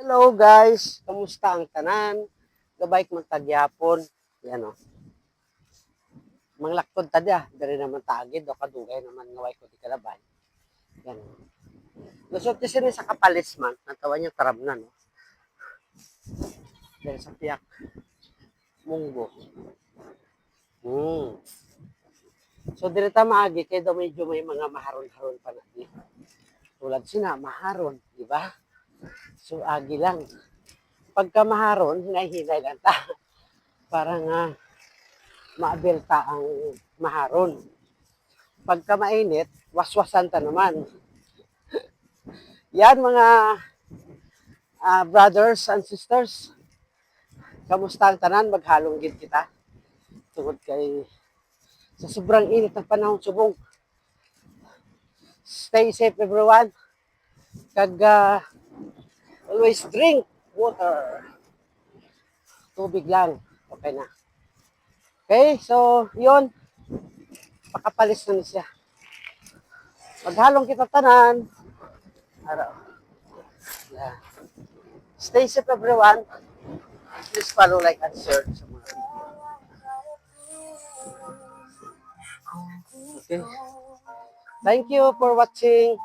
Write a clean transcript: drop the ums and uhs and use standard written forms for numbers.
Hello guys, kamusta ang tanan? Gabay ko tagyapon. Yan o. Manglaktod tadya, dari naman tagid o kadugay naman ngaway ko di kalabay. Yan o. Lusot kasi ni sa kapalis man, natawa niya tarab na no. Dari sa piyak. Munggo. Hmm. So direta maagi kay daw medyo may mga maharon-haron pa na di. Tulad sina, maharon, di ba? So agi lang. Pagka maharon, hinay-hinay lang ta. Para nga maabelta ang maharon. Pagka mainit, waswasan ta naman. Yan mga brothers and sisters. Kamusta ang tanan? Maghalong gid kita. Tungod kay sa sobrang init ng panahon subong. Stay safe everyone. Kag always drink water. Tubig lang. Okay na. Okay, so yun. Pakapalis na siya. Maghalong kita tanan. Araw. Yeah. Stay safe everyone. Please follow, like, and share sa mga video. Okay. Thank you for watching.